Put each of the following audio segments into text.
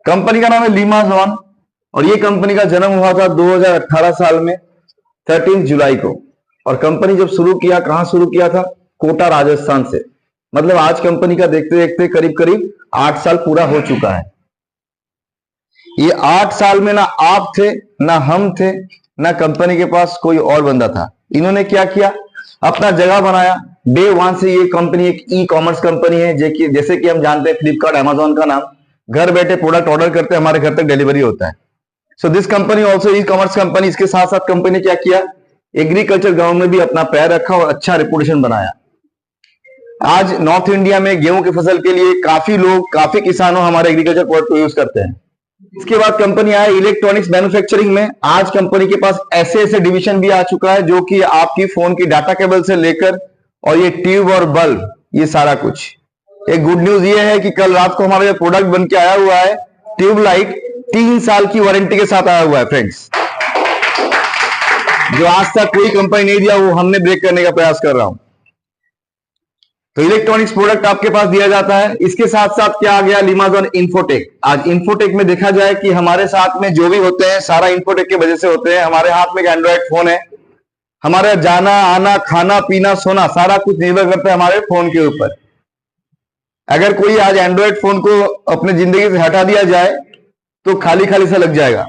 Company का नाम है लीमाजॉन और ये कंपनी का जन्म हुआ था 2018 साल में 13 जुलाई को। और कंपनी जब शुरू किया, कहां शुरू किया था? कोटा राजस्थान से। मतलब आज कंपनी का देखते देखते करीब करीब 8 साल पूरा हो चुका है। ये 8 साल में ना आप थे, ना हम थे, ना कंपनी के पास कोई और बंदा था। इन्होंने क्या किया? अपना जगह बनाया। डे 1 से ये कंपनी एक ई कॉमर्स कंपनी है, जैसे कि हम जानते हैं फ्लिपकार्ट, अमेजोन का नाम। घर बैठे प्रोडक्ट ऑर्डर करते हैं, हमारे घर तक डिलीवरी होता है। So this company also e commerce company. इसके साथ साथ कंपनी ने क्या किया? एग्रीकल्चर ग्राउंड में भी अपना पैर रखा और अच्छा रेपुटेशन बनाया। आज नॉर्थ इंडिया में गेहूं की फसल के लिए काफी लोग, काफी किसानों हमारे एग्रीकल्चर प्रोडक्ट को यूज करते हैं। इसके बाद कंपनी आया इलेक्ट्रॉनिक्स मैन्युफैक्चरिंग में। आज कंपनी के पास ऐसे ऐसे डिवीजन भी आ चुका है जो कि आपकी फोन की डाटा केबल से लेकर और ये ट्यूब और बल्ब, ये सारा कुछ। एक गुड न्यूज ये है कि कल रात को हमारा जो प्रोडक्ट बन के आया हुआ है ट्यूबलाइट, 3 साल की वारंटी के साथ आया हुआ है फ्रेंड्स। जो आज तक कोई कंपनी नहीं दिया, वो हमने ब्रेक करने का प्रयास कर रहा हूं। तो इलेक्ट्रॉनिक्स प्रोडक्ट आपके पास दिया जाता है। इसके साथ साथ क्या आ गया? लीमाजॉन इंफोटेक। आज इंफोटेक में देखा जाए कि हमारे साथ में जो भी होते हैं सारा इंफोटेक की वजह से होते हैं। हमारे हाथ में एक एंड्रॉइड फोन है, हमारा जाना आना, खाना पीना, सोना सारा कुछ निर्भर करता है हमारे फोन के ऊपर। अगर कोई आज एंड्रॉइड फोन को अपने जिंदगी से हटा दिया जाए तो खाली खाली सा लग जाएगा।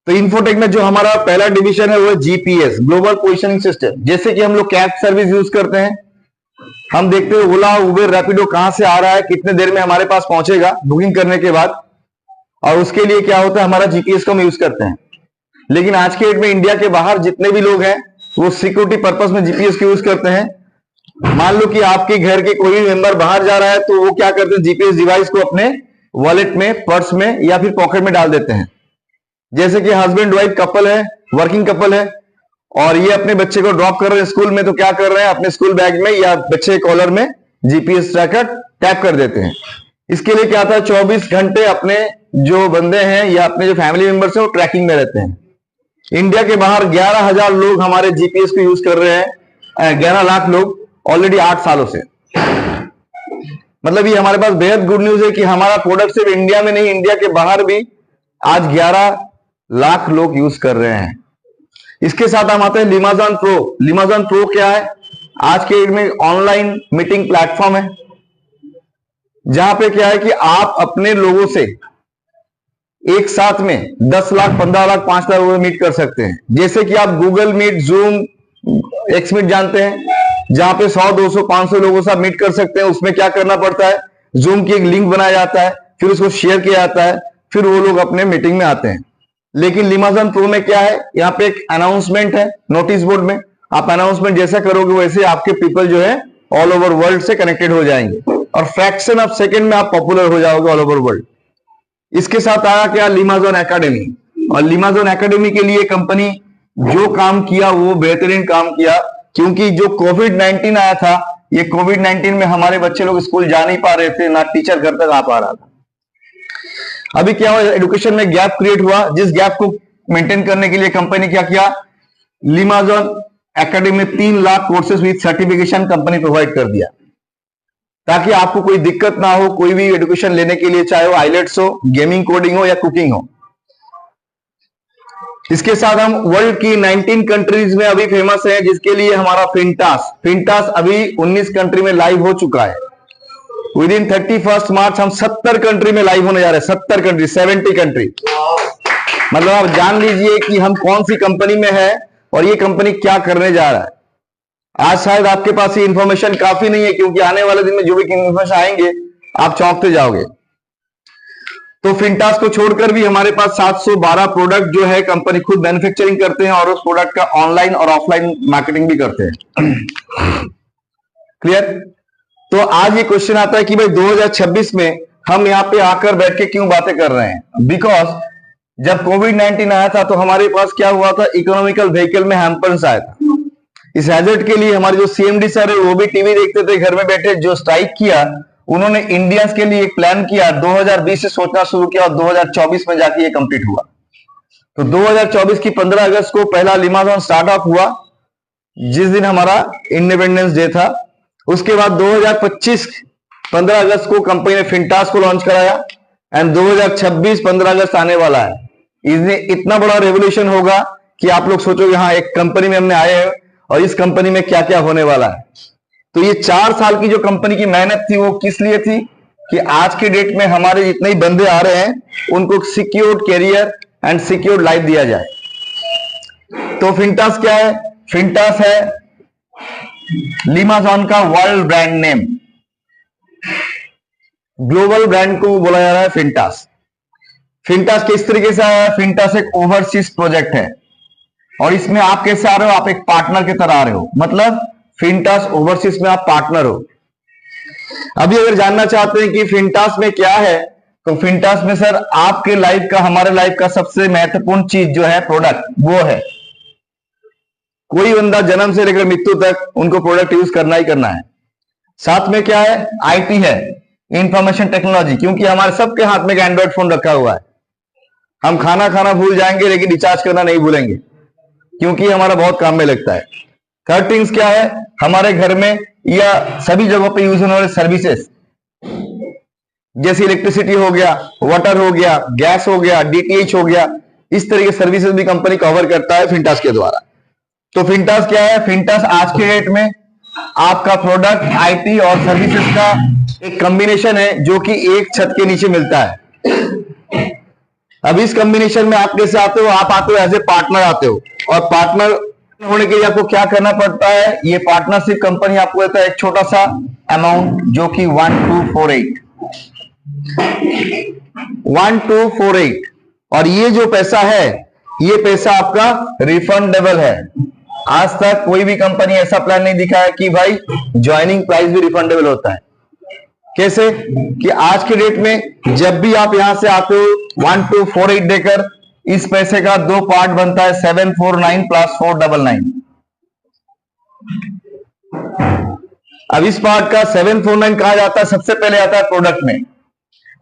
तो इंफोटेक में जो हमारा पहला डिवीजन है वो है जीपीएस, ग्लोबल पोजिशनिंग सिस्टम। जैसे कि हम लोग कैब सर्विस यूज करते हैं, हम देखते हैं ओला, उबेर, रैपिडो कहां से आ रहा है, कितने देर में हमारे पास पहुंचेगा बुकिंग करने के बाद। और उसके लिए क्या होता है? हमारा जीपीएस को हम यूज करते हैं। लेकिन आज के डेट में इंडिया के बाहर जितने भी लोग हैं वो सिक्योरिटी पर्पस में जीपीएस को यूज करते हैं। मान लो कि आपके घर के कोई भी मेंबर बाहर जा रहा है तो वो क्या करते हैं? जीपीएस डिवाइस को अपने वॉलेट में, पर्स में या फिर पॉकेट में डाल देते हैं। जैसे कि हस्बैंड वाइफ कपल है, वर्किंग कपल है और ये अपने बच्चे को ड्रॉप कर रहे हैं स्कूल में, तो क्या कर रहे हैं? अपने स्कूल बैग में या बच्चे के कॉलर में जीपीएस ट्रैकर टैप कर देते हैं। इसके लिए क्या था? 24 घंटे अपने जो बंदे हैं या अपने जो फैमिली मेंबर्स हैं वो ट्रैकिंग में रहते हैं। इंडिया के बाहर 11,000 लोग हमारे जीपीएस को यूज कर रहे हैं, 11 लाख लोग ऑलरेडी 8 सालों से। मतलब ये हमारे पास बेहद गुड न्यूज है कि हमारा प्रोडक्ट सिर्फ इंडिया में नहीं, इंडिया के बाहर भी आज 11 लाख लोग यूज कर रहे हैं। इसके साथ हम आते हैं लीमाजॉन प्रो। लीमाजॉन प्रो क्या है? आज के डेट में ऑनलाइन मीटिंग प्लेटफॉर्म है, जहां पे क्या है कि आप अपने लोगों से एक साथ में 10 लाख, 15 लाख, 5 लाख लोगों मीट कर सकते हैं। जैसे कि आप Google meet, Zoom, X meet जानते हैं, जहां पे 100, 200, 500 लोगों से मीट कर सकते हैं। उसमें क्या करना पड़ता है? जूम की एक लिंक बनाया जाता है, फिर उसको शेयर किया जाता है, फिर वो लोग अपने मीटिंग में आते हैं। लेकिन लीमाजॉन प्रो में क्या है? यहाँ पे एक अनाउंसमेंट है नोटिस बोर्ड में। आप अनाउंसमेंट जैसा करोगे वैसे आपके पीपल जो है ऑल ओवर वर्ल्ड से कनेक्टेड हो जाएंगे और फ्रैक्शन ऑफ सेकंड में आप पॉपुलर हो जाओगे ऑल ओवर वर्ल्ड। इसके साथ आया क्या? लीमाजॉन एकेडमी। और लीमाजॉन एकेडमी के लिए कंपनी जो काम किया वो बेहतरीन काम किया, क्योंकि जो कोविड-19 आया था, ये कोविड-19 में हमारे बच्चे लोग स्कूल जा नहीं पा रहे थे, ना टीचर घर तक आ पा रहा था। अभी क्या हुआ? एजुकेशन में गैप क्रिएट हुआ। जिस गैप को मेंटेन करने के लिए कंपनी क्या किया? लीमाजॉन एकेडमी में 3 lakh courses with certification company provide कर दिया, ताकि आपको कोई दिक्कत ना हो कोई भी एजुकेशन लेने के लिए, चाहे वो आइलेट्स हो, गेमिंग, कोडिंग हो या कुकिंग हो। इसके साथ हम वर्ल्ड की 19 कंट्रीज में अभी फेमस है, जिसके लिए हमारा फिंटास अभी 19 कंट्री में लाइव हो चुका है। विद इन 31 मार्च हम 70 कंट्री में लाइव होने जा रहे हैं। 70 कंट्री, 70 कंट्री। मतलब आप जान लीजिए कि हम कौन सी कंपनी में है और ये कंपनी क्या करने जा रहा है। आज शायद आपके पास ये इंफॉर्मेशन काफी नहीं है, क्योंकि आने वाले दिन में जो भी इंफॉर्मेशन आएंगे आप चौंकते जाओगे। तो फिंटास को छोड़कर भी हमारे पास 712 प्रोडक्ट जो है कंपनी खुद मैन्युफैक्चरिंग करते हैं और उस प्रोडक्ट का ऑनलाइन और ऑफलाइन मार्केटिंग भी करते हैं। क्लियर? तो आज ये क्वेश्चन आता है कि भाई 2026 में हम यहाँ पे आकर बैठ के क्यों बातें कर रहे हैं? बिकॉज जब कोविड-19 आया था तो हमारे पास क्या हुआ था? इकोनॉमिकल व्हीकल में हैम्पर्स आया था। इस हैजर्ड के लिए हमारे जो सीएमडी सर है वो भी टीवी देखते थे घर में बैठे। जो स्ट्राइक किया उन्होंने इंडियंस के लिए एक प्लान किया, 2020 से सोचना शुरू किया और 2024 में जाके ये कंप्लीट हुआ। तो 2024 की 15 अगस्त को पहला लीमाजॉन स्टार्ट ऑफ हुआ, जिस दिन हमारा इंडिपेंडेंस डे था। उसके बाद 2025 15 अगस्त को कंपनी ने फिंटास को लॉन्च कराया एंड 2026 15 अगस्त आने वाला है। इसमें इतना बड़ा रेवोल्यूशन होगा कि आप लोग सोचोगे हाँ एक कंपनी में हमने आए हैं और इस कंपनी में क्या क्या होने वाला है। तो ये 4 साल की जो कंपनी की मेहनत थी वो किस लिए थी कि आज के डेट में हमारे जितने ही बंदे आ रहे हैं उनको secured career and secured life दिया जाए। तो फिंटास क्या है? फिंटास है लिमाजॉन का world brand name, global brand को बोला जा रहा है फिंटास। फिंटास किस तरीके से आया है? फिंटास एक ओवरसीज प्रोजेक्ट है और इसमें आप कैसे आ रहे हो? आप एक पार्टनर की तरह आ रहे हो, मतलब फिंटास ओवरसीज में आप पार्टनर हो। अभी अगर जानना चाहते हैं कि फिंटास में क्या है, तो फिंटास में सर आपके लाइफ का, हमारे लाइफ का सबसे महत्वपूर्ण चीज जो है प्रोडक्ट, वो है कोई बंदा जन्म से लेकर मृत्यु तक उनको प्रोडक्ट यूज करना ही करना है। साथ में क्या है? आईटी है, इंफॉर्मेशन टेक्नोलॉजी, क्योंकि हमारे सबके हाथ में एक एंड्रॉइड फोन रखा हुआ है। हम खाना भूल जाएंगे लेकिन रिचार्ज करना नहीं भूलेंगे, क्योंकि हमारा बहुत काम में लगता है। थर्ड थिंग्स क्या है? हमारे घर में या सभी जगहों पे यूज होने वाले सर्विसेज, जैसे इलेक्ट्रिसिटी हो गया, वाटर हो गया, गैस हो गया, डीटीएच हो गया, इस तरह के सर्विसेज भी कंपनी कवर करता है फिंटास के द्वारा। तो फिंटास क्या है? फिंटास आज के डेट में आपका प्रोडक्ट, आईटी और सर्विसेज का एक कॉम्बिनेशन है जो कि एक छत के नीचे मिलता है। अब इस कॉम्बिनेशन में आप कैसे आते हो? आप आते हो एज ए पार्टनर आते हो, और पार्टनर होने के लिए आपको क्या करना पड़ता है? ये पार्टनरशिप कंपनी आपको देता है एक छोटा सा अमाउंट जो कि 1248 और ये जो पैसा है ये पैसा आपका रिफंडेबल है। आज तक कोई भी कंपनी ऐसा प्लान नहीं दिखा है कि भाई ज्वाइनिंग प्राइस भी रिफंडेबल होता है। कैसे? कि आज के डेट में जब भी आप यहां से आते हो 1248 देकर, इस पैसे का 2 पार्ट बनता है 749 प्लस 499। अब इस पार्ट का 749 कहा जाता है, सबसे पहले आता है प्रोडक्ट में,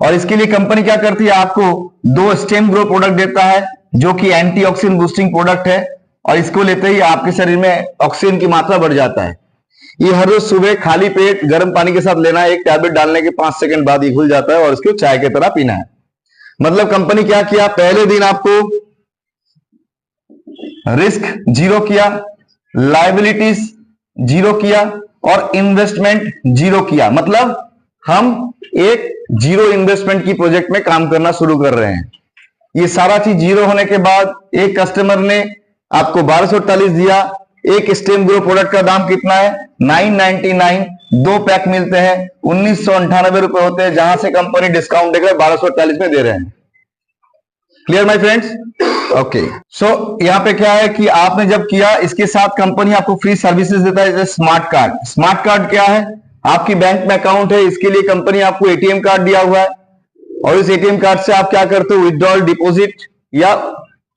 और इसके लिए कंपनी क्या करती है? आपको 2 स्टेम ग्रो प्रोडक्ट देता है जो कि एंटीऑक्सीडेंट बूस्टिंग प्रोडक्ट है, और इसको लेते ही आपके शरीर में ऑक्सीजन की मात्रा बढ़ जाता है। ये हर रोज सुबह खाली पेट गर्म पानी के साथ लेना है, एक टैबलेट डालने के 5 सेकंड बाद ये घुल जाता है और इसको चाय की तरह पीना है। मतलब कंपनी क्या किया? पहले दिन आपको रिस्क जीरो किया, लायबिलिटीज जीरो किया और इन्वेस्टमेंट जीरो किया। मतलब हम एक जीरो इन्वेस्टमेंट की प्रोजेक्ट में काम करना शुरू कर रहे हैं। ये सारा चीज जीरो होने के बाद एक कस्टमर ने आपको 1248 दिया। एक स्टेम ग्रो प्रोडक्ट का दाम कितना है? 999। 2 पैक मिलते हैं, 1998 रुपए होते हैं, जहां से कंपनी डिस्काउंट देकर 1248 में दे रहे हैं। Clear my friends? ओके, सो यहां पे क्या है कि आपने जब किया, इसके साथ कंपनी आपको फ्री सर्विसेज देता है, जैसे स्मार्ट कार्ड। स्मार्ट कार्ड क्या है? आपकी बैंक में अकाउंट है, इसके लिए कंपनी आपको एटीएम कार्ड दिया हुआ है, और इस एटीएम कार्ड से आप क्या करते हो? विड्रॉल, डिपॉजिट या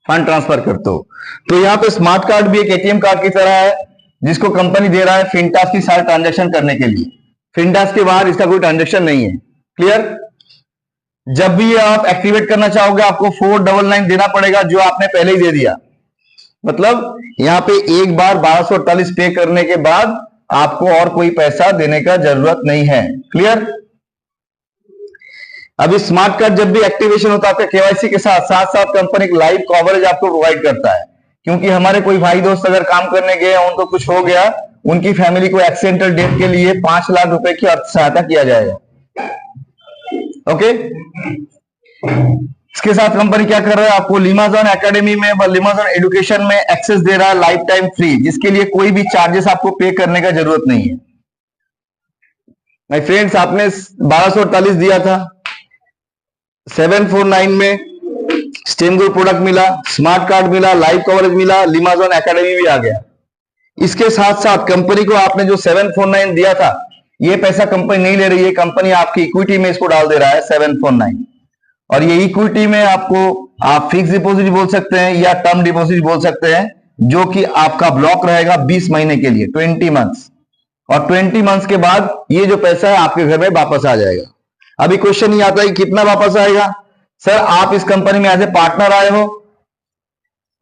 फंड ट्रांसफर करते हो। तो यहाँ पे स्मार्ट कार्ड भी एक एटीएम कार्ड की तरह है, जिसको कंपनी दे रहा है फिंटास की सारे ट्रांजैक्शन करने के लिए। फिंटास के बाहर इसका कोई ट्रांजैक्शन नहीं है। क्लियर? जब भी आप एक्टिवेट करना चाहोगे आपको 499 देना पड़ेगा, जो आपने पहले ही दे दिया। मतलब यहां पे एक बार 1248 पे करने के बाद आपको और कोई पैसा देने का जरूरत नहीं है। क्लियर? अभी स्मार्ट कार्ड जब भी एक्टिवेशन होता है केवाईसी के साथ साथ कंपनी लाइव कवरेज आपको प्रोवाइड करता है, क्योंकि हमारे कोई भाई दोस्त अगर काम करने गए, उनको कुछ हो गया, उनकी फैमिली को एक्सीडेंटल डेथ के लिए 5 लाख रुपए की अर्थ सहायता किया जाएगा। ओके, इसके साथ कंपनी क्या कर रहा है? आपको लिमाजॉन एकेडमी में, लिमाजॉन एजुकेशन में एक्सेस दे रहा है लाइफ टाइम फ्री, जिसके लिए कोई भी चार्जेस आपको पे करने का जरूरत नहीं है। माय फ्रेंड्स, आपने 1248 दिया था, 749 में स्टेम ग्रुप प्रोडक्ट मिला, स्मार्ट कार्ड मिला, लाइव कवरेज मिला, लिमाजॉन एकेडमी भी आ गया। इसके साथ साथ कंपनी को आपने जो 749 दिया था, ये पैसा कंपनी नहीं ले रही है, कंपनी आपकी इक्विटी में इसको डाल दे रहा है 749। और ये इक्विटी में आपको आप फिक्स डिपॉजिट बोल सकते हैं या टर्म डिपॉजिट बोल सकते हैं, जो कि आपका ब्लॉक रहेगा 20 महीने के लिए, 20 मंथ्स, और 20 मंथ्स के बाद ये जो पैसा है आपके घर में वापस आ जाएगा। अभी क्वेश्चन ये आता है कि कितना वापस आएगा? सर, आप इस कंपनी में एज ए पार्टनर आए हो,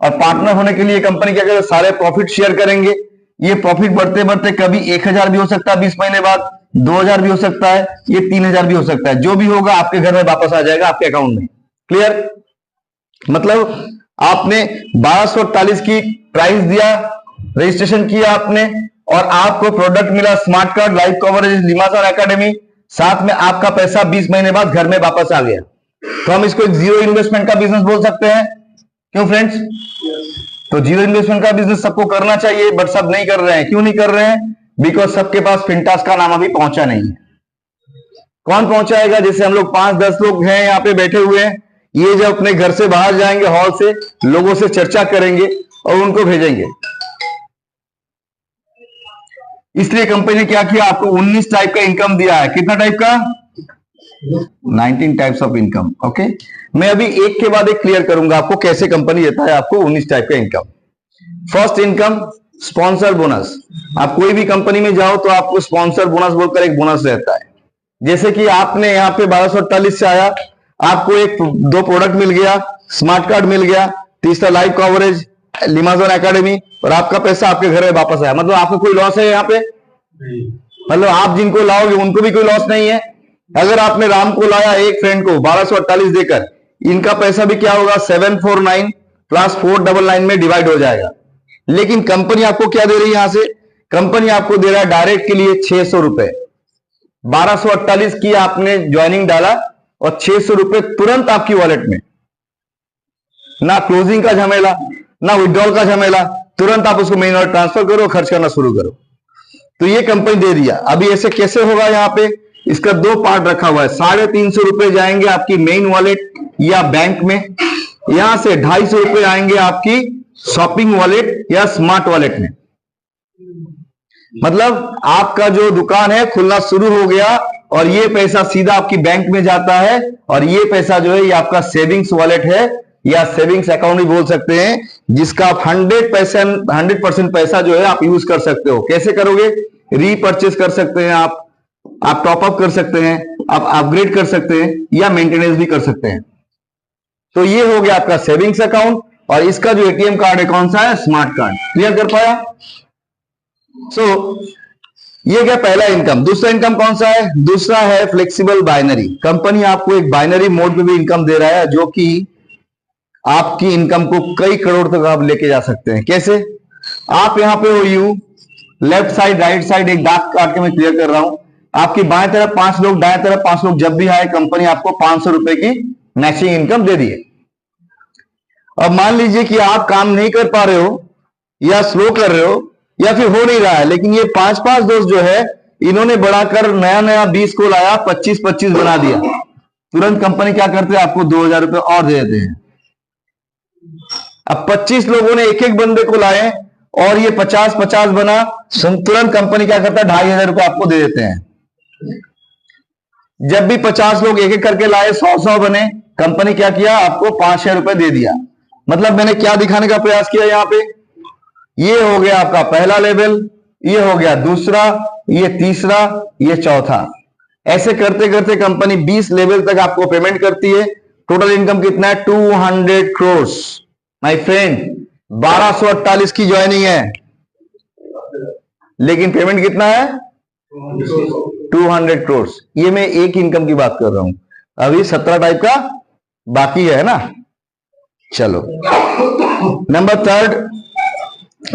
और पार्टनर होने के लिए कंपनी क्या करेगा? सारे प्रॉफिट शेयर करेंगे। ये प्रॉफिट बढ़ते बढ़ते कभी 1000 भी हो सकता है 20 महीने बाद, 2000 भी हो सकता है, ये 3000 भी हो सकता है, जो भी होगा आपके घर में वापस आ जाएगा आपके अकाउंट में। क्लियर? मतलब आपने 1248 की प्राइस दिया, रजिस्ट्रेशन किया आपने, और आपको प्रोडक्ट मिला स्मार्ट कार्ड, लाइफ कवरेज, लिमासन एकेडमी, साथ में आपका पैसा 20 महीने बाद घर में वापस आ गया। तो हम इसको एक जीरो इन्वेस्टमेंट का बिजनेस बोल सकते हैं। क्यों फ्रेंड्स? तो जीरो इन्वेस्टमेंट का बिजनेस सबको करना चाहिए, बट सब नहीं कर रहे हैं। क्यों नहीं कर रहे हैं? बिकॉज सबके पास फिनटास का नाम अभी पहुंचा नहीं है। कौन पहुंचाएगा? जैसे हम लोग 5-10 लोग हैं यहाँ पे बैठे हुए हैं, ये जब अपने घर से बाहर जाएंगे, हॉल से, लोगों से चर्चा करेंगे और उनको भेजेंगे। इसलिए कंपनी ने क्या किया? आपको 19 टाइप का इनकम दिया है। कितना टाइप का? 19 टाइप्स ऑफ इनकम। ओके, मैं अभी एक के बाद एक क्लियर करूंगा आपको कैसे कंपनी देता है आपको 19 टाइप का income. First income, sponsor bonus. आप कोई भी कंपनी में जाओ तो आपको स्पॉन्सर बोनस बोलकर एक बोनस रहता है। जैसे कि आपने यहाँ पे 1248 से आया, आपको एक 2 प्रोडक्ट मिल गया, स्मार्ट कार्ड मिल गया, तीसरा लाइफ कवरेज, लिमासन एकेडमी, और आपका पैसा आपके घर में वापस आया। मतलब आपको कोई लॉस है यहाँ पे? मतलब आप जिनको लाओगे उनको भी कोई लॉस नहीं है। अगर आपने राम को लाया, एक फ्रेंड को 1248 देकर, इनका पैसा भी क्या होगा? 749 प्लस 499 में डिवाइड हो जाएगा। लेकिन कंपनी आपको क्या दे रही है? यहां से कंपनी आपको दे रहा है डायरेक्ट के लिए 600 रुपए। 1248 की आपने ज्वाइनिंग डाला और 600 रुपए तुरंत आपकी वॉलेट में। ना क्लोजिंग का झमेला, ना विड्रॉल का झमेला, तुरंत आप उसको मेन वॉलेट ट्रांसफर करो, खर्च करना शुरू करो। तो ये कंपनी दे दिया। अभी ऐसे कैसे होगा? यहाँ पे इसका 2 पार्ट रखा हुआ है। 350 रुपए जाएंगे आपकी मेन वॉलेट या बैंक में, यहां से 250 रुपए आएंगे आपकी शॉपिंग वॉलेट या स्मार्ट वॉलेट में। मतलब आपका जो दुकान है खुलना शुरू हो गया और ये पैसा सीधा आपकी बैंक में जाता है, और ये पैसा जो है ये आपका सेविंग्स वॉलेट है या सेविंग्स अकाउंट भी बोल सकते हैं, जिसका आप 100% पैसा जो है आप यूज कर सकते हो। कैसे करोगे? रीपरचेस कर सकते हैं आप टॉपअप कर सकते हैं, आप अपग्रेड कर सकते हैं, या मेंटेनेंस भी कर सकते हैं। तो ये हो गया आपका सेविंग्स अकाउंट, और इसका जो एटीएम कार्ड है कौन सा है? Smart card. क्लियर कर पाया? ये क्या पहला इनकम। दूसरा इनकम कौन सा है? दूसरा है फ्लेक्सिबल बाइनरी। कंपनी आपको एक बाइनरी मोड पे भी इनकम दे रहा है, जो कि आपकी इनकम को कई करोड़ तक आप लेके जा सकते हैं। कैसे? आप यहां पे हो you, left side, right side एक डार्क काट के मैं क्लियर कर रहा हूं। आपकी बाएं तरफ 5 लोग, दाएं तरफ 5 लोग जब भी आए, कंपनी आपको 500 रुपए की मैचिंग इनकम दे दी है। अब मान लीजिए कि आप काम नहीं कर पा रहे हो, या स्लो कर रहे हो, या फिर हो नहीं रहा है, लेकिन ये 5-5 दोस्त जो है इन्होंने बढ़ाकर नया 20 को लाया, 25-25 बना दिया। तुरंत कंपनी क्या करते हैं? आपको 2000 रुपए और दे देते हैं। अब 25 लोगों ने एक बंदे को लाए और ये 50-50 बना, तुरंत कंपनी क्या करता है? 2500 रुपए आपको दे देते हैं। जब भी 50 लोग एक करके लाए, 100 बने, कंपनी क्या किया? आपको 5,000 रुपए दे दिया। मतलब मैंने क्या दिखाने का प्रयास किया यहां पे? ये हो गया आपका पहला लेवल, ये हो गया दूसरा, ये तीसरा, ये चौथा। ऐसे करते करते कंपनी 20 लेवल तक आपको पेमेंट करती है। टोटल इनकम कितना है? 200 करोड़ माय फ्रेंड। 1248 की ज्वाइनिंग है, लेकिन पेमेंट कितना है? 200 करोड़। ये मैं एक इनकम की बात कर रहा हूं, अभी 17 टाइप का बाकी है ना। चलो, नंबर 3,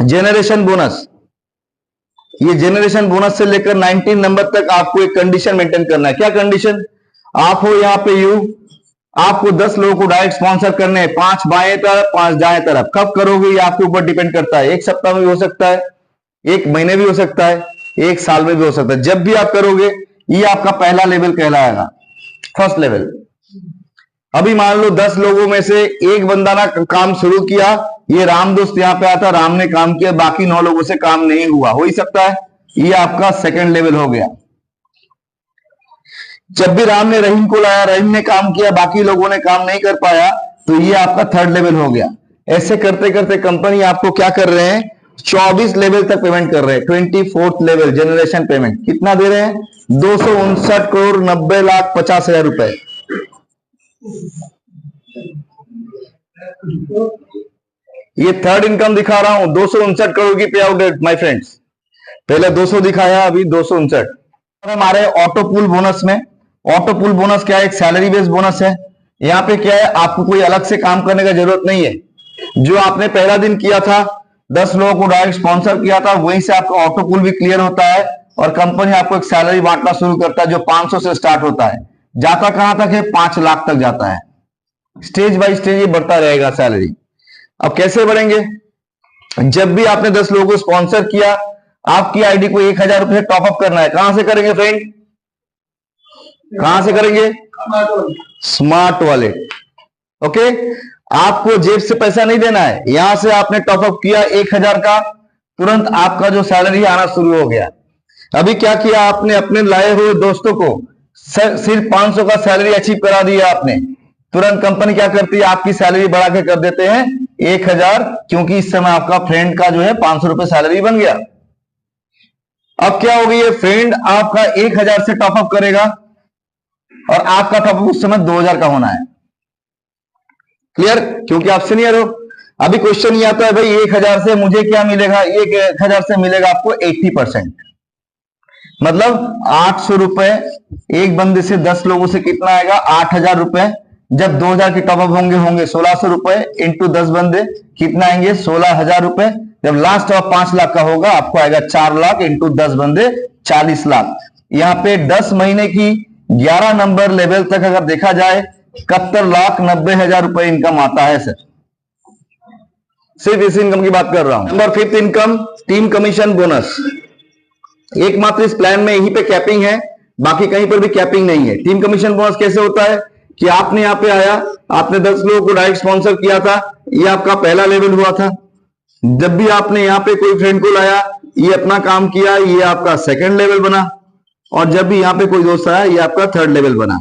जेनरेशन बोनस। ये जेनरेशन बोनस से लेकर 19 नंबर तक आपको एक कंडीशन मेंटेन करना है। क्या कंडीशन? आप हो यहाँ पे यू, आपको 10 लोगों को डायरेक्ट स्पॉन्सर करने हैं, 5 बाएं तरफ 5 दाएं तरफ। कब करोगे ये आपके ऊपर डिपेंड करता है। 1 सप्ताह में भी हो सकता है, 1 महीने भी हो सकता है, 1 साल में भी हो सकता है। जब भी आप करोगे ये आपका पहला लेवल कहलाएगा, फर्स्ट लेवल। अभी मान लो 10 लोगों में से एक बंदा ना काम शुरू किया, ये राम दोस्त यहां पे आता, राम ने काम किया, बाकी 9 लोगों से काम नहीं हुआ, हो ही सकता है। ये आपका सेकंड लेवल हो गया। जब भी राम ने रहीम को लाया, रहीम ने काम किया, बाकी लोगों ने काम नहीं कर पाया, तो ये आपका थर्ड लेवल हो गया। ऐसे करते करते कंपनी आपको क्या कर रहे हैं? 24 लेवल तक पेमेंट कर रहे हैं। 24th लेवल जेनरेशन पेमेंट कितना दे रहे हैं? 259 करोड़ 90 लाख 50 हजार रुपए। ये थर्ड इनकम दिखा रहा हूं, 259 करोड़ की पे आउट है माय फ्रेंड्स। पहले 200 दिखाया, अभी 259। हमारे ऑटो पूल बोनस में, ऑटो पूल बोनस क्या है? एक सैलरी बेस्ड बोनस है। यहाँ पे क्या है, आपको कोई अलग से काम करने का जरूरत नहीं है। जो आपने पहला दिन किया था, 10 लोगों को डायरेक्ट स्पॉन्सर किया था, वहीं से आपका ऑटो पूल भी क्लियर होता है और कंपनी आपको एक सैलरी बांटना शुरू करता है जो 500 से स्टार्ट होता है, जाता कहां तक है? 5 लाख तक जाता है। स्टेज बाय स्टेज ये बढ़ता रहेगा सैलरी। अब कैसे बढ़ेंगे? जब भी आपने 10 लोगों को स्पॉन्सर किया, आपकी आईडी को 1000 रुपए टॉपअप करना है। कहां से करेंगे फ्रेंड? कहां से करेंगे? Smart wallet. ओके, आपको जेब से पैसा नहीं देना है। यहां से आपने टॉपअप किया 1000 का, तुरंत आपका जो सैलरी आना शुरू हो गया। अभी क्या किया आपने? अपने लाए हुए दोस्तों को सिर्फ 500 का सैलरी अचीव करा दिया आपने, तुरंत कंपनी क्या करती है? आपकी सैलरी बढ़ा के कर देते हैं 1000, क्योंकि इस समय आपका फ्रेंड का जो है 500 रुपए सैलरी बन गया। अब क्या हो गई है? फ्रेंड आपका 1000 से टॉपअप करेगा और आपका टॉपअप उस समय 2000 का होना है। क्लियर? क्योंकि आप सीनियर हो। अभी क्वेश्चन ये आता है, भाई 1000 से मुझे क्या मिलेगा? 1000 से मिलेगा आपको 80%, मतलब 800 रुपए। एक बंदे से 10 लोगों से कितना आएगा? 8000 रुपए। जब 2000 के टॉपअप होंगे 1600 रुपए इंटू 10 बंदे, कितना आएंगे? 16000 रुपए। जब लास्ट ऑफ 5 लाख का होगा, आपको आएगा 4 लाख इंटू 10 बंदे 40 लाख। यहाँ पे 10 महीने की 11 नंबर लेवल तक अगर देखा जाए 71,90,000 रुपए इनकम आता है सर। सिर्फ इस इनकम की बात कर रहा हूं। Number 5 income, team commission bonus. एकमात्र इस प्लान में यहीं पे कैपिंग है, बाकी कहीं पर भी कैपिंग नहीं है। टीम कमीशन बोनस कैसे होता है कि आपने यहाँ पे आया, आपने 10 लोगों को डायरेक्ट स्पॉन्सर किया था, ये आपका पहला लेवल हुआ था। जब भी आपने यहाँ पे कोई फ्रेंड को लाया, ये अपना काम किया, ये आपका सेकंड लेवल बना। और जब भी यहाँ पे कोई दोस्त आया, ये आपका थर्ड लेवल बना।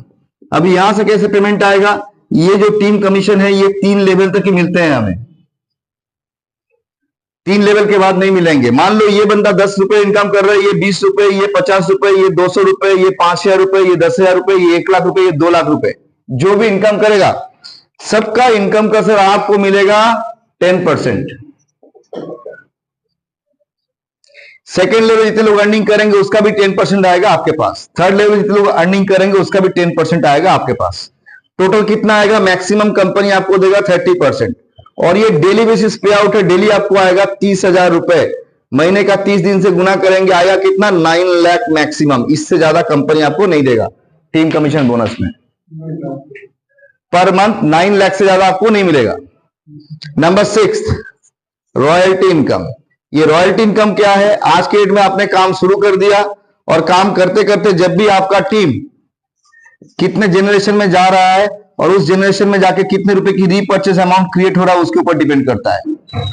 अभी यहां से कैसे पेमेंट आएगा? ये जो टीम कमीशन है, ये 3 लेवल तक ही मिलते हैं हमें, 3 लेवल के बाद नहीं मिलेंगे। मान लो ये बंदा 10 रुपए इनकम कर रहा है, ये 20 रुपए, ये 50 रुपए, ये 200 रुपए, ये 5000 रुपए, ये 10,000 रुपए, ये 1 लाख रुपए, ये 2 लाख रुपए, जो भी इनकम करेगा सबका इनकम का सर आपको मिलेगा 10%। सेकेंड लेवल जितने लोग अर्निंग करेंगे उसका भी 10% आएगा आपके पास। थर्ड लेवल जितने लोग अर्निंग करेंगे उसका भी 10% आएगा आपके पास। टोटल कितना आएगा? मैक्सिमम कंपनी आपको देगा 30%। और ये डेली बेसिस पे आउट है, डेली आपको आएगा 30,000 रुपए। महीने का 30 दिन से गुना करेंगे, आएगा कितना? 9 लाख मैक्सिमम। इससे ज्यादा कंपनी आपको नहीं देगा टीम कमीशन बोनस में। पर मंथ 9 लाख से ज्यादा आपको नहीं मिलेगा। Number 6 royalty income. ये रॉयल्टी इनकम क्या है? आज के डेट में आपने काम शुरू कर दिया और काम करते करते जब भी आपका टीम कितने जनरेशन में जा रहा है और उस जनरेशन में जाके कितने रुपए की रीपर्चेस अमाउंट क्रिएट हो रहा है, उसके ऊपर डिपेंड करता है।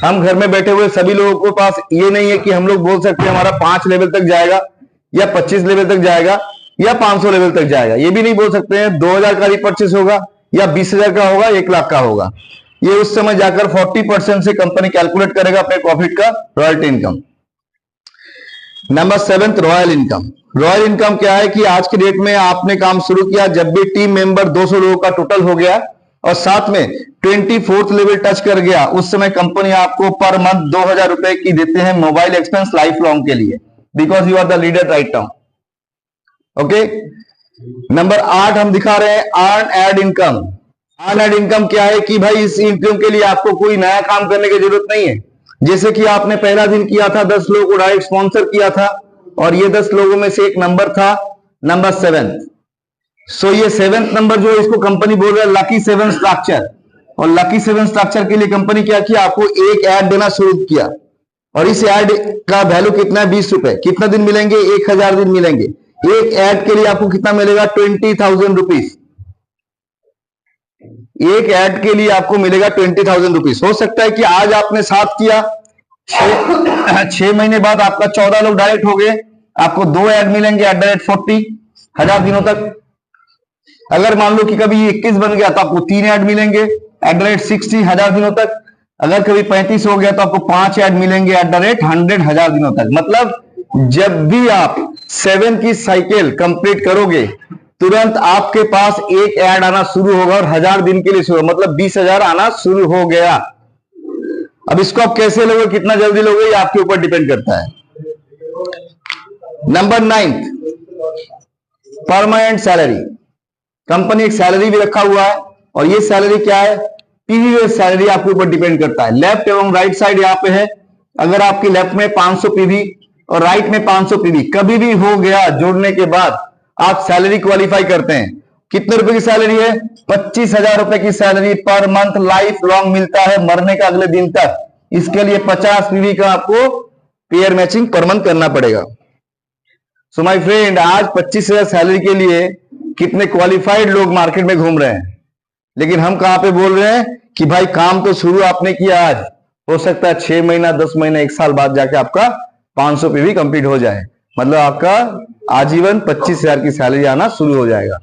हम घर में बैठे हुए सभी लोगों के पास ये नहीं है कि हम लोग बोल सकते हैं हमारा 5 लेवल तक जाएगा या 25 लेवल तक जाएगा या 500 लेवल तक जाएगा। ये भी नहीं बोल सकते हैं 2000 का रीपर्चेस होगा या 20,000 का होगा, 1 लाख का होगा। ये उस समय जाकर 40% से कंपनी कैलकुलेट करेगा अपने प्रॉफिट का royalty income. Number 7 royal income. Royal income क्या है कि आज के डेट में आपने काम शुरू किया, जब भी टीम मेंबर 200 लोगों का टोटल हो गया और साथ में 24th लेवल टच कर गया, उस समय कंपनी आपको पर मंथ 2000 रुपए की देते हैं मोबाइल एक्सपेंस लाइफ लॉन्ग के लिए, because you are the leader right now. Okay, number 8 हम दिखा रहे हैं earned income. Earned income क्या है कि भाई इस इनकम के लिए आपको कोई नया काम करने की जरूरत नहीं है। जैसे कि आपने पहला दिन किया था, 10 लोगों को डायरेक्ट स्पॉन्सर किया था और ये 10 लोगों में से एक नंबर था नंबर 7। सो ये 7th नंबर जो है इसको कंपनी बोल रहा है लकी 7 स्ट्रक्चर। और लकी 7 स्ट्रक्चर के लिए कंपनी क्या किया? आपको एक ऐड देना शुरू किया और इस ऐड का वैल्यू कितना है? 20 रुपए। कितना दिन मिलेंगे? 1000 दिन मिलेंगे। एक ऐड के लिए आपको कितना मिलेगा? 20,000 रुपीज। एक ऐड के लिए आपको मिलेगा 20,000 रुपीज। हो सकता है कि आज आपने 7 किया, 6 महीने बाद आपका 14 लोग डायरेक्ट हो गए, आपको 2 ऐड मिलेंगे @40,000 दिनों तक। अगर मान लो कि कभी 21 बन गया तो आपको 3 ऐड मिलेंगे @60,000 दिनों तक। अगर कभी 35 हो गया तो आपको 5 ऐड मिलेंगे @100,000 दिनों तक। मतलब जब भी आप 7 की साइकिल कंप्लीट करोगे, तुरंत आपके पास एक ऐड आना शुरू होगा और 1000 दिन के लिए शुरू, मतलब 20,000 आना शुरू हो गया। अब इसको आप कैसे लोगे, कितना जल्दी लोगे, ये आपके ऊपर डिपेंड करता है। नंबर 9 परमानेंट सैलरी, कंपनी एक सैलरी भी रखा हुआ है और ये सैलरी क्या है, पीवी बेस्ड सैलरी आपके ऊपर डिपेंड करता है। लेफ्ट एवं राइट साइड यहाँ पे है, अगर आपकी लेफ्ट में 500 पीवी और राइट में 500 पीवी कभी भी हो गया जोड़ने के बाद आप सैलरी क्वालिफाई करते हैं। कितने रुपए की सैलरी है, 25,000 रुपए की salary per month life long मिलता है, मरने का अगले दिन तक। इसके लिए 50 पीवी का आपको पेयर मैचिंग पर मंथ करना पड़ेगा। सो माय फ्रेंड, आज 25,000 सैलरी के लिए कितने क्वालिफाइड लोग मार्केट में घूम रहे हैं, लेकिन हम कहां पे बोल रहे हैं कि भाई काम तो शुरू आपने किया आज, हो सकता है 6 महीना 10 महीना 1 साल बाद जाके आपका 500 पीवी कंप्लीट हो जाए, मतलब आपका आजीवन 25,000 की सैलरी आना शुरू हो जाएगा।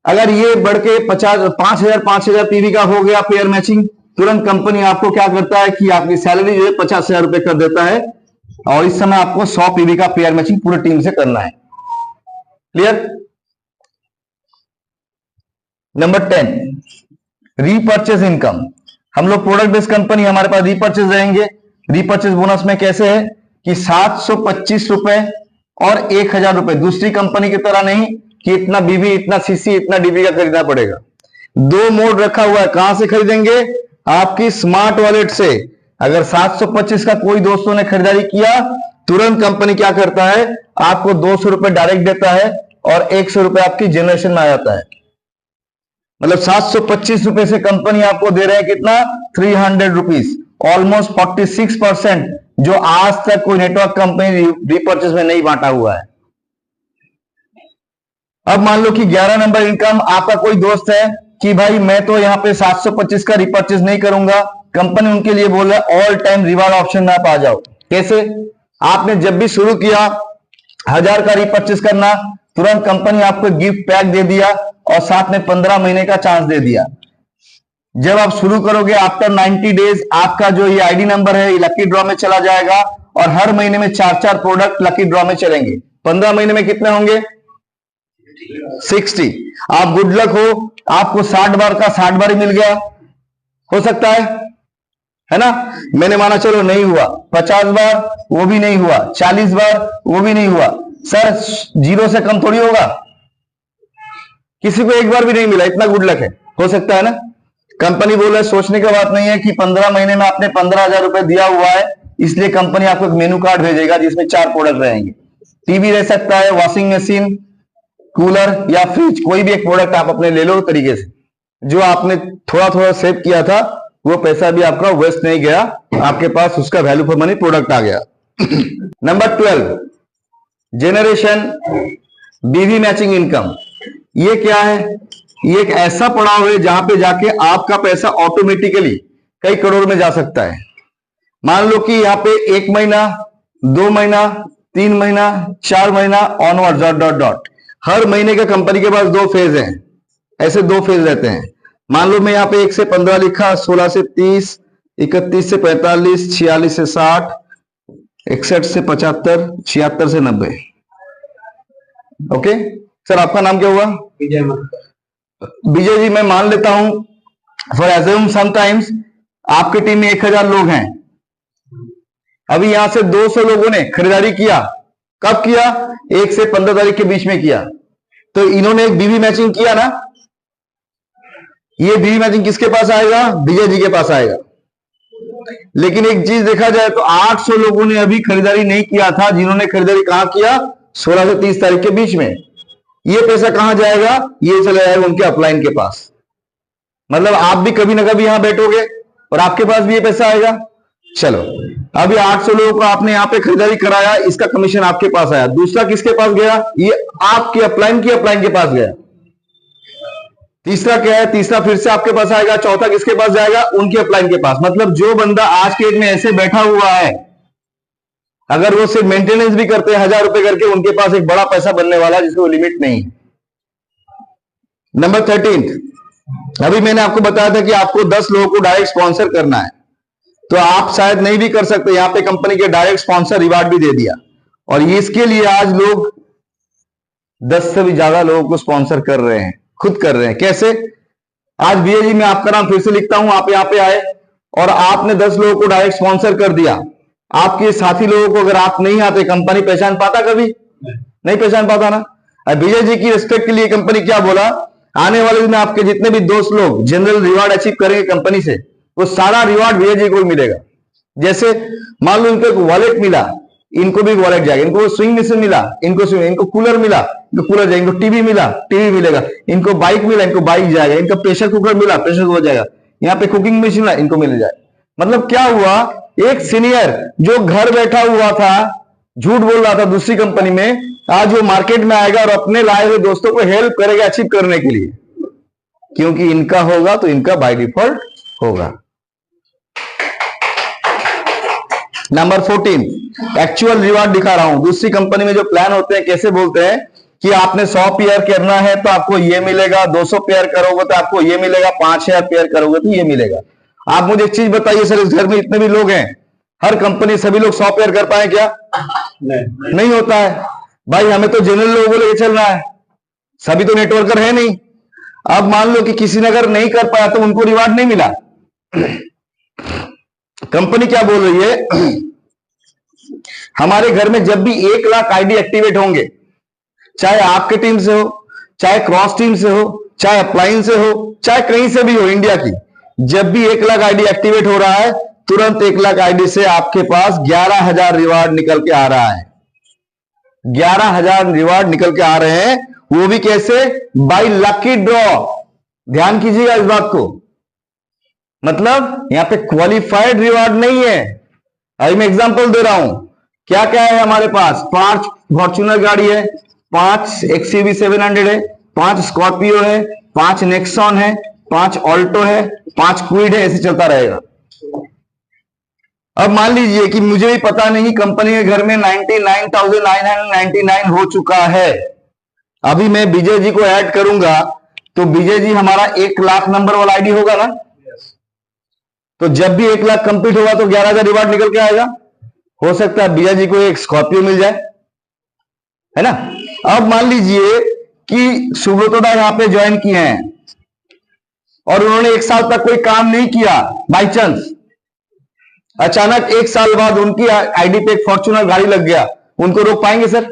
अगर ये बढ़ के 5,000 पीवी का हो गया पेयर मैचिंग, तुरंत कंपनी आपको क्या करता है कि आपकी सैलरी जो है 50,000 रुपए कर देता है और इस समय आपको 100 पीवी का पेयर मैचिंग पूरी टीम से करना है। क्लियर? Number 10, repurchase income. हम लोग प्रोडक्ट बेस्ड कंपनी, हमारे पास रीपर्चेज रहेंगे। रीपर्चेज बोनस में कैसे है कि 725 रुपए और 1,000 रुपए, दूसरी कंपनी की तरह नहीं कि इतना बीबी इतना सीसी इतना डीबी का खरीदना पड़ेगा। 2 मोड रखा हुआ है, कहां से खरीदेंगे, आपकी स्मार्ट वॉलेट से। अगर 725 का कोई दोस्तों ने खरीदारी किया, तुरंत कंपनी क्या करता है, आपको 200 रुपए डायरेक्ट देता है और 100 रुपए आपकी जनरेशन में आ जाता है। मतलब 725 रुपए से कंपनी आपको दे रहे हैं कितना, 300 रुपीज, ऑलमोस्ट 46%, जो आज तक कोई नेटवर्क कंपनी रीपर्चेज में नहीं बांटा हुआ है। अब मान लो कि 11 नंबर इनकम, आपका कोई दोस्त है कि भाई मैं तो यहां पे 725 का रीपर्चेज नहीं करूंगा, कंपनी उनके लिए बोल रहा है ऑल टाइम रिवार्ड ऑप्शन में आप आ जाओ। कैसे, आपने जब भी शुरू किया 1000 का रीपर्चेज करना, तुरंत कंपनी आपको गिफ्ट पैक दे दिया और साथ में 15 महीने का चांस दे दिया। जब आप शुरू करोगे आफ्टर 90 डेज आपका जो ये आईडी नंबर है ये लकी ड्रॉ में चला जाएगा और हर महीने में 4-4 प्रोडक्ट लकी ड्रॉ में चलेंगे। 15 महीने में कितने होंगे, 60। आप गुड लक हो, आपको 60 बार का 60 बार ही मिल गया, हो सकता है ना। मैंने माना चलो नहीं हुआ, 50 बार वो भी नहीं हुआ, 40 बार वो भी नहीं हुआ। सर 0 से कम थोड़ी होगा, किसी को एक बार भी नहीं मिला, इतना गुड लक है, हो सकता है ना। कंपनी बोल रहा है, सोचने की बात नहीं है कि 15 महीने में आपने 15,000 रुपए दिया हुआ है, इसलिए कंपनी आपको एक मेनू कार्ड भेजेगा जिसमें 4 प्रोडक्ट रहेंगे। टीवी रह सकता है, वॉशिंग मशीन, कूलर या फ्रिज, कोई भी एक प्रोडक्ट आप अपने ले लो तरीके से। जो आपने थोड़ा थोड़ा सेव किया था वो पैसा भी आपका वेस्ट नहीं गया, आपके पास उसका वैल्यू फॉर मनी प्रोडक्ट आ गया। नंबर 12, जेनरेशन बीवी मैचिंग इनकम। ये क्या है, ये एक ऐसा पड़ाव है जहां पे जाके आपका पैसा ऑटोमेटिकली कई करोड़ में जा सकता है। मान लो कि यहाँ पे 1 महीना 2 महीना 3 महीना 4 महीना ऑनवर्ड डॉट डॉट डॉट, हर महीने का कंपनी के पास 2 फेज हैं, ऐसे 2 फेज रहते हैं। मान लो मैं यहाँ पे 1 से 15 लिखा, 16 से 30, 31 से 45, 46 से 60, 61 से 75, 76 से 90। ओके सर, आपका नाम क्या हुआ? विजय जी। मैं मान लेता हूं फॉर एज्यूम समटाइम्स आपकी टीम में 1000 लोग हैं। अभी यहां से 200 लोगों ने खरीदारी किया, कब किया, 1 से 15 तारीख के बीच में किया, तो इन्होंने एक बीवी मैचिंग किया ना। ये बीवी मैचिंग किसके पास आएगा, विजय जी के पास आएगा। लेकिन एक चीज देखा जाए तो 800 लोगों ने अभी खरीदारी नहीं किया था, जिन्होंने खरीदारी कहां किया, 16 से 30 तारीख के बीच में। ये पैसा कहां जाएगा, ये चला जाएगा उनके अपलाइन के पास। मतलब आप भी कभी ना कभी यहां बैठोगे और आपके पास भी ये पैसा आएगा। चलो अभी 800 लोगों को आपने यहां पे खरीदारी कराया, इसका कमीशन आपके पास आया। दूसरा किसके पास गया, ये आपके अपलाइन के पास गया। तीसरा क्या है, तीसरा फिर से आपके पास आएगा। चौथा किसके पास जाएगा, उनके अपलाइन के पास। मतलब जो बंदा आज के डेट में ऐसे बैठा हुआ है, अगर वो सिर्फ मेंटेनेंस भी करते हैं 1000 रुपए करके, उनके पास एक बड़ा पैसा बनने वाला है जिसको लिमिट नहीं है। नंबर 13, अभी मैंने आपको बताया था कि आपको 10 लोगों को डायरेक्ट स्पॉन्सर करना है, तो आप शायद नहीं भी कर सकते। यहां पे कंपनी के डायरेक्ट स्पॉन्सर रिवार्ड भी दे दिया और इसके लिए आज लोग 10 से भी ज्यादा लोगों को स्पॉन्सर कर रहे हैं, खुद कर रहे हैं। कैसे, आज बीए जी मैं आपका नाम फिर से लिखता हूं, आप यहां पे आए और आपने 10 लोगों को डायरेक्ट स्पॉन्सर कर दिया। आपके साथी लोगों को अगर आप नहीं आते, कंपनी पहचान पाता कभी नहीं पहचान पाता ना। अब विजय जी की रिस्पेक्ट के लिए कंपनी क्या बोला, आने वाले दिन में आपके जितने भी दोस्त लोग जनरल रिवार्ड अचीव करेंगे कंपनी से, वो सारा रिवार्ड विजय जी को मिलेगा। जैसे मान लो इनको एक वॉलेट मिला, इनको भी वॉलेट जाएगा, इनको स्विंग मशीन मिला, इनको स्विंग, इनको कूलर मिला, इनको कूलर जाएगा, इनको टीवी मिला, टीवी मिलेगा, इनको बाइक मिला, इनको बाइक जाएगा, इनको प्रेशर कुकर मिला, प्रेशर कुकर जाएगा, यहाँ पे कुकिंग मशीन मिला, इनको मिल जाए। मतलब क्या हुआ, एक सीनियर जो घर बैठा हुआ था, झूठ बोल रहा था दूसरी कंपनी में, आज वो मार्केट में आएगा और अपने लाए हुए दोस्तों को हेल्प करेगा अचीव करने के लिए, क्योंकि इनका होगा तो इनका बाय डिफॉल्ट होगा। नंबर 14 एक्चुअल रिवार्ड दिखा रहा हूं। दूसरी कंपनी में जो प्लान होते हैं कैसे बोलते हैं कि आपने 100 पेयर करना है तो आपको ये मिलेगा, 200 पेयर करोगे तो आपको ये मिलेगा, 5000 पेयर करोगे तो ये मिलेगा। आप मुझे एक चीज बताइए सर, इस घर में इतने भी लोग हैं, हर कंपनी सभी लोग 100 पेयर कर पाए क्या? नहीं होता है भाई, हमें तो जनरल लोगों को लेके चलना है, सभी तो नेटवर्कर है नहीं। अब मान लो कि किसी ने अगर नहीं कर पाया तो उनको रिवार्ड नहीं मिला। कंपनी क्या बोल रही है, हमारे घर में जब भी 1 लाख आईडी एक्टिवेट होंगे, चाहे आपके टीम से हो, चाहे क्रॉस टीम से हो, चाहे अपलाइन से हो, चाहे कहीं से भी हो इंडिया की, जब भी 1 लाख आईडी एक्टिवेट हो रहा है, तुरंत 1 लाख आईडी से आपके पास 11,000 रिवार्ड निकल के आ रहा है। 11,000 रिवार्ड निकल के आ रहे हैं, वो भी कैसे? By lucky draw. ध्यान कीजिएगा इस बात को, मतलब यहां पे क्वालिफाइड रिवार्ड नहीं है। अभी मैं एग्जांपल दे रहा हूं, क्या क्या है हमारे पास, 5 फॉर्च्यूनर गाड़ी है, 5 एक्सयूवी 700 है, 5 स्कॉर्पियो है, 5 नेक्सॉन है, 5 ऑल्टो है, 5 क्विड है, ऐसे चलता रहेगा। अब मान लीजिए कि मुझे भी पता नहीं, कंपनी के घर में 99,999 हो चुका है, अभी मैं विजय जी को ऐड करूंगा तो विजय जी हमारा 1 लाख नंबर वाला आईडी होगा ना। तो जब भी 1 लाख कंप्लीट होगा तो 11,000 रिवार्ड निकल के आएगा। हो सकता है विजय जी को एक स्कॉर्पियो मिल जाए, है ना। अब मान लीजिए कि सुब्रतोदा यहां पे ज्वाइन किए हैं और उन्होंने 1 साल तक कोई काम नहीं किया, बाई चांस अचानक 1 साल बाद उनकी आईडी पे एक फॉर्च्यूनर गाड़ी लग गया, उनको रोक पाएंगे सर?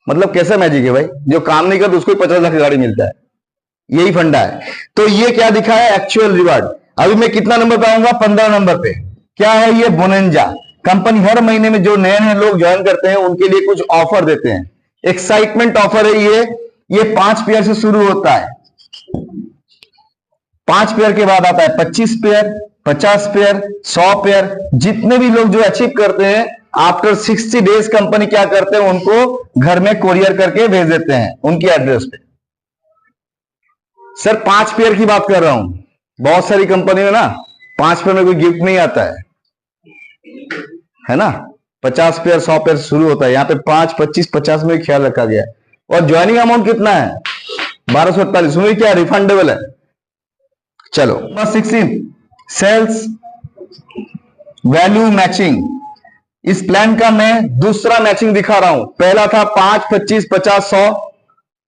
मतलब कैसा मैजिक है भाई, जो काम नहीं करता उसको 50 लाख की गाड़ी मिलता है, यही फंडा है। तो ये क्या दिखा है, एक्चुअल रिवार्ड। अभी मैं कितना नंबर पे आऊंगा, 15 नंबर पे। क्या है ये, बोनंजा। कंपनी हर महीने में जो नए नए लोग ज्वाइन करते हैं उनके लिए कुछ ऑफर देते हैं, एक्साइटमेंट ऑफर है ये 5 पेयर से शुरू होता है, 5 पेयर के बाद आता है 25 पेयर, 50 पेयर, 100 पेयर। जितने भी लोग जो अचीव करते हैं, आफ्टर 60 डेज कंपनी क्या करते हैं, उनको घर में कोरियर करके भेज देते हैं उनकी एड्रेस पे। सर 5 पेयर की बात कर रहा हूं, बहुत सारी कंपनी में ना 5 पेयर में कोई गिफ्ट नहीं आता है ना। 50 पेयर 100 पेयर शुरू होता है, यहां पे 5, 25, 50 में ख्याल रखा गया है। और ज्वाइनिंग अमाउंट कितना है, 1248। सुनिए क्या रिफंडेबल है। चलो 16 सेल्स वैल्यू मैचिंग। इस प्लान का मैं दूसरा मैचिंग दिखा रहा हूं। पहला था 5, 25, 50, 100,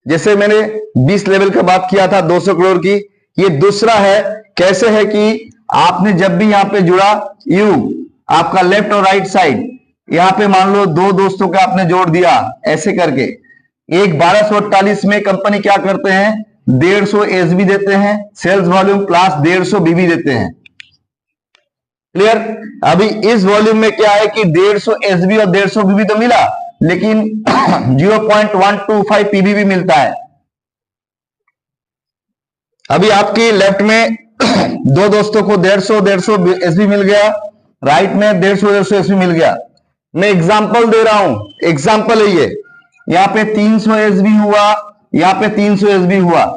जैसे मैंने 20 लेवल का बात किया था 200 करोड़ की। ये दूसरा है, कैसे है कि आपने जब भी यहां पे जुड़ा, यू आपका लेफ्ट और राइट साइड, यहां पे मान लो 2 दोस्तों का आपने जोड़ दिया ऐसे करके, एक 1248 में कंपनी क्या करते हैं, 150 एसबी देते हैं, सेल्स वॉल्यूम प्लस 150 बीबी देते हैं। क्लियर। अभी इस वॉल्यूम में क्या है कि 150 एसबी और 150 बीबी तो मिला, लेकिन 0.125 पीबी भी मिलता है। अभी आपकी लेफ्ट में 2 दोस्तों को 150 एसबी मिल गया, राइट में 150 एसबी मिल गया। मैं एग्जांपल दे रहा हूं, एग्जांपल है ये। यहां पे 300 एसबी हुआ, यहां पे 300 एसबी हुआ।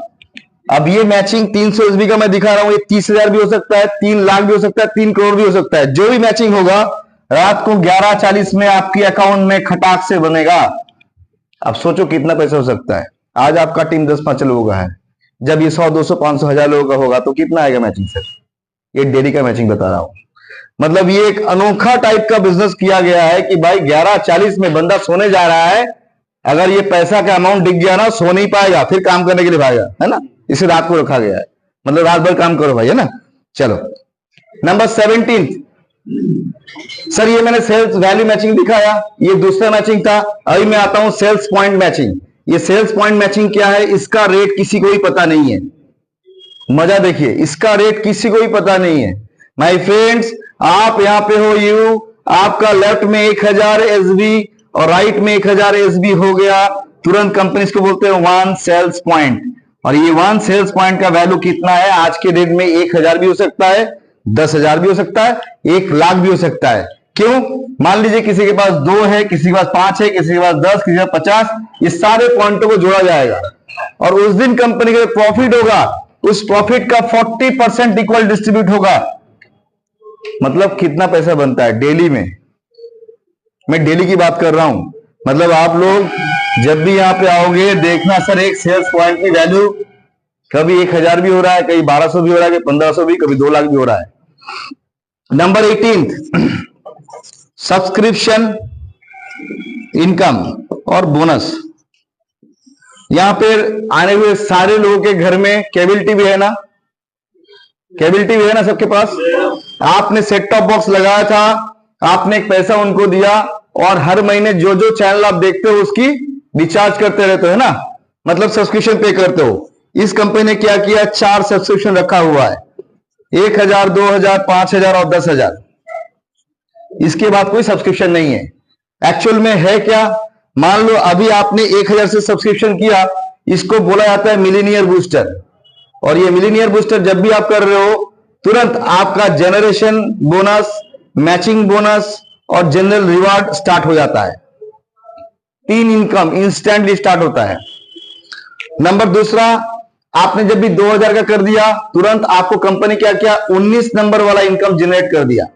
अब ये मैचिंग 300 एसबी का मैं दिखा रहा हूं, ये 30,000 भी हो सकता है, 3 लाख भी हो सकता है, 3 करोड़ भी हो सकता है। जो भी मैचिंग होगा रात को 11:40 में आपके अकाउंट में खटाक से बनेगा। अब सोचो कितना पैसा हो सकता है। आज आपका टीम 10-5 लोगों का है, जब ये 100, 200, 500, 1000 लोगों का होगा तो कितना आएगा मैचिंग सर? ये डेली का मैचिंग बता रहा हूं। मतलब ये एक अनोखा टाइप का बिजनेस किया गया है कि भाई 11:40 में बंदा सोने जा रहा है, अगर ये पैसा का अमाउंट दिख गया ना, सो नहीं पाएगा, फिर काम करने के लिए भागेगा, है ना। इसे रात को रखा गया है, मतलब रात भर काम करो भाई, है ना। चलो नंबर 17 सर ये मैंने सेल्स वैल्यू मैचिंग दिखाया, ये दूसरा मैचिंग था। अभी मैं आता हूं सेल्स पॉइंट मैचिंग। ये सेल्स पॉइंट मैचिंग क्या है, इसका रेट किसी को भी पता नहीं है। मजा देखिए, इसका रेट किसी को भी पता नहीं है। माय फ्रेंड्स, आप यहां पे हो यू, आपका लेफ्ट में 1000 एसबी और राइट में 1000 एसबी हो गया, तुरंत कंपनी इसको बोलते हैं वन सेल्स पॉइंट। और ये वन सेल्स पॉइंट का वैल्यू कितना है आज के डेट में? 1000 भी हो सकता है, 10,000 भी हो सकता है, 1,00,000 भी हो सकता है। क्यों? मान लीजिए किसी के पास 2 है, किसी के पास 5 है, किसी के पास 10, किसी के पास 50, ये सारे पॉइंटों को जोड़ा जाएगा और उस दिन कंपनी का प्रॉफिट होगा, उस प्रॉफिट का 40% इक्वल डिस्ट्रीब्यूट होगा। मतलब कितना पैसा बनता है डेली में? मैं डेली की बात कर रहा हूं। मतलब आप लोग जब भी यहां पे आओगे देखना सर, एक सेल्स पॉइंट की वैल्यू कभी 1000 भी हो रहा है, कभी 1200 भी हो रहा है, कभी 1500 भी, कभी 2,00,000 भी हो रहा है। नंबर 18 सब्सक्रिप्शन इनकम और बोनस। यहां पे आने हुए सारे लोगों के घर में केबल टीवी है ना? केबल टीवी है ना सबके पास? आपने सेट टॉप बॉक्स लगाया था, आपने एक पैसा उनको दिया और हर महीने जो जो चैनल आप देखते हो उसकी रिचार्ज करते रहते हो ना, मतलब सब्सक्रिप्शन पे करते हो। इस कंपनी ने क्या किया, 4 सब्सक्रिप्शन रखा हुआ है, 1000, 2000, 5000 और 10,000। इसके बाद कोई सब्सक्रिप्शन नहीं है। एक्चुअल में है क्या, मान लो अभी आपने 1000 से सब्सक्रिप्शन किया, इसको बोला जाता है मिलीनियर बूस्टर। और ये मिलीनियर बूस्टर जब भी आप कर रहे हो, तुरंत आपका जनरेशन बोनस, मैचिंग बोनस और जनरल रिवार्ड स्टार्ट हो जाता है। 3 इनकम इंस्टेंटली स्टार्ट होता है। नंबर दूसरा, आपने जब भी 2000 का कर दिया, तुरंत आपको कंपनी क्या किया, 19 नंबर वाला इनकम जनरेट कर दिया,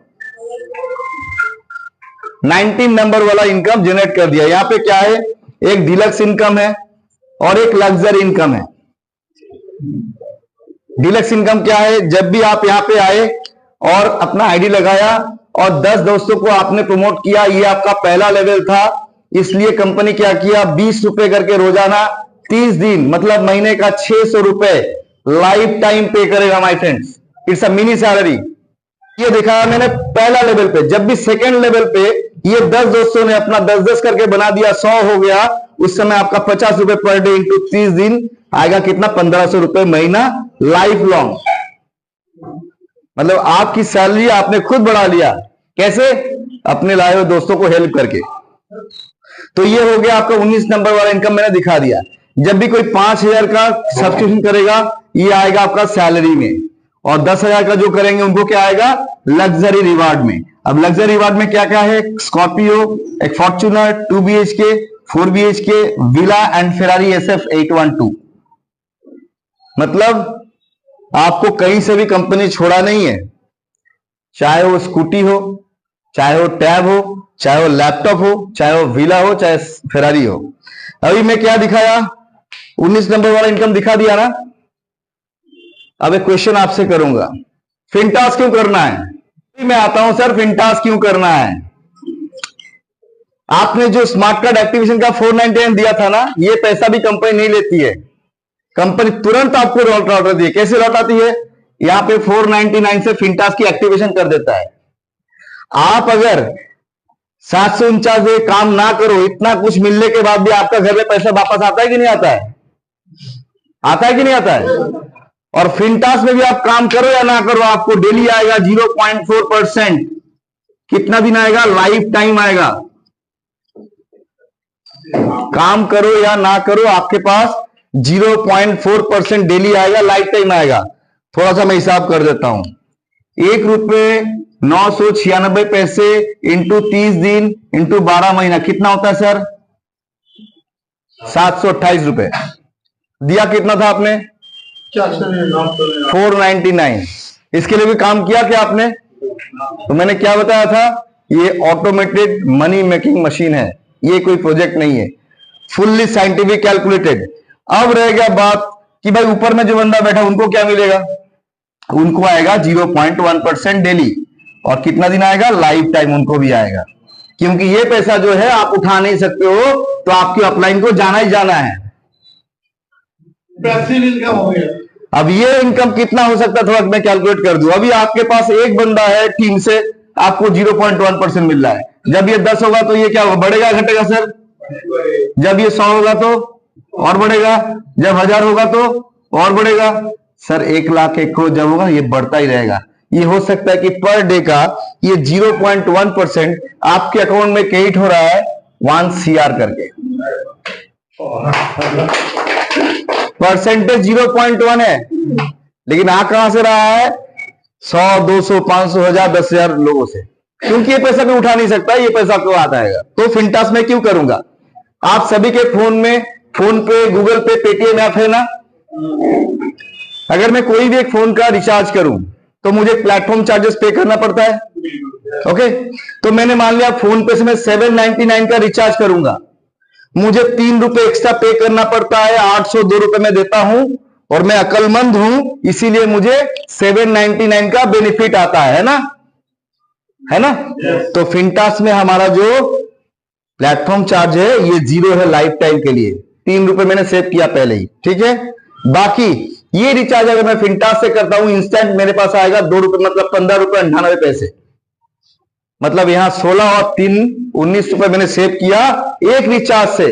19 नंबर वाला इनकम जनरेट कर दिया। यहां पे क्या है, एक डिलक्स इनकम है और एक लग्जरी इनकम है। डिलक्स इनकम क्या है, जब भी आप यहां पे आए और अपना आईडी लगाया और 10 दोस्तों को आपने प्रमोट किया, ये आपका पहला लेवल था, इसलिए कंपनी क्या किया, 20 रुपए करके रोजाना 30 दिन, मतलब महीने का 600 रुपए लाइफ टाइम पे करेगा my friends. It's a mini salary. ये दिखाया मैंने पहला लेवल पे। जब भी सेकेंड लेवल पे ये 10 दोस्तों ने अपना 10-10 करके बना दिया, 100 हो गया, उस समय आपका 50 रुपए पर डे इंटू 30 दिन आएगा कितना, 1500 रुपए महीना लाइफ लॉन्ग। मतलब आपकी सैलरी आपने खुद बढ़ा लिया। कैसे? अपने लाए हुए दोस्तों को हेल्प करके। तो ये हो गया आपका 19 नंबर वाला इनकम, मैंने दिखा दिया। जब भी कोई 5000 का सब्सक्रिप्शन करेगा, ये आएगा आपका सैलरी में, और 10,000 का जो करेंगे उनको क्या आएगा, लग्जरी रिवार्ड में। अब लग्जरी रिवार्ड में क्या क्या है, स्कॉर्पियो, एक Fortuner, 2 BHK, 4 BHK, villa and Ferrari SF 812। मतलब आपको कहीं से भी कंपनी छोड़ा नहीं है, चाहे वो स्कूटी हो, चाहे वो टैब हो, चाहे वो लैपटॉप हो, चाहे वो विला हो, चाहे फेरारी हो। अभी मैं क्या दिखाया, 19 नंबर वाला इनकम दिखा दिया ना। अब एक क्वेश्चन आपसे करूंगा, फिनटास क्यों करना है? मैं आता हूं सर, फिनटास क्यों करना है? आपने जो स्मार्ट कार्ड एक्टिवेशन का 499 दिया था ना, ये पैसा भी कंपनी नहीं लेती है। कंपनी तुरंत आपको लौटा दी है। कैसे लौटाती है? यहां पे 499 से फिनटास की एक्टिवेशन कर देता है। आप अगर 749 काम ना करो, इतना कुछ मिलने के बाद भी आपका घर में पैसा वापस आता है कि नहीं आता है? आता है कि नहीं आता है? और फिनटास में भी आप काम करो या ना करो, आपको डेली आएगा 0.4%। कितना दिन आएगा? लाइफ टाइम आएगा। काम करो या ना करो, आपके पास 0.4% डेली आएगा, लाइफ टाइम आएगा। थोड़ा सा मैं हिसाब कर देता हूं, 1 रुपये 996 पैसे इंटू 30 दिन इंटू 12 महीना कितना होता है सर? 728 रुपए। दिया कितना था आपने? 499। इसके लिए भी काम किया क्या आपने? तो मैंने क्या बताया था, ये ऑटोमेटेड मनी मेकिंग मशीन है, ये कोई प्रोजेक्ट नहीं है, फुल्ली साइंटिफिक कैलकुलेटेड। अब रह गया बात कि भाई ऊपर में जो बंदा बैठा उनको क्या मिलेगा? उनको आएगा 0.1% डेली, और कितना दिन आएगा? लाइफ टाइम उनको भी आएगा। क्योंकि ये पैसा जो है आप उठा नहीं सकते हो, तो आपकी अपलाइन को जाना ही जाना है। पैसिव इनकम हो गया। अब ये इनकम कितना हो सकता है, थोड़ा मैं कैलकुलेट कर दूं। अभी आपके पास एक बंदा है टीम से, आपको 0.1% मिल रहा है। जब ये 10 होगा तो ये क्या होगा, बढ़ेगा घटेगा सर? जब ये 100 होगा तो और बढ़ेगा, जब 1000 होगा तो और बढ़ेगा सर। 1 लाख 1 करोड़ जब होगा ये बढ़ता ही रहेगा। ये हो सकता है कि पर डे का ये 0.1% आपके अकाउंट में क्रेडिट हो रहा है 1 CR करके। परसेंटेज 0.1 है, लेकिन आ कहां से रहा है? 100, 200, 500, 1000, 10,000 लोगों से। क्योंकि ये पैसा मैं उठा नहीं सकता, ये पैसा क्यों आता है? तो फिनटास में क्यों करूंगा? आप सभी के फोन में फोन पे, गूगल पे, पेटीएम ऐप है ना? अगर मैं कोई भी एक फोन का रिचार्ज करूं तो मुझे प्लेटफॉर्म चार्जेस पे करना पड़ता है। ओके, तो मैंने मान लिया फोन पे से मैं 799 का रिचार्ज करूंगा, मुझे 3 रुपए एक्स्ट्रा पे करना पड़ता है, 802 रुपए मैं देता हूं, और मैं अक्लमंद हूं, इसीलिए मुझे 799 का बेनिफिट आता है ना? है ना? तो फिनटास में हमारा जो प्लेटफॉर्म चार्ज है ये 0 है लाइफ टाइम के लिए। 3 रुपए मैंने सेव किया पहले ही, ठीक है। बाकी ये रिचार्ज अगर मैं फिनटास से करता हूं इंस्टेंट मेरे पास आएगा 2 रुपए, मतलब 15 रुपए 98 पैसे। मतलब यहां 16 और 3 19 रुपए मैंने सेव किया एक रिचार्ज से।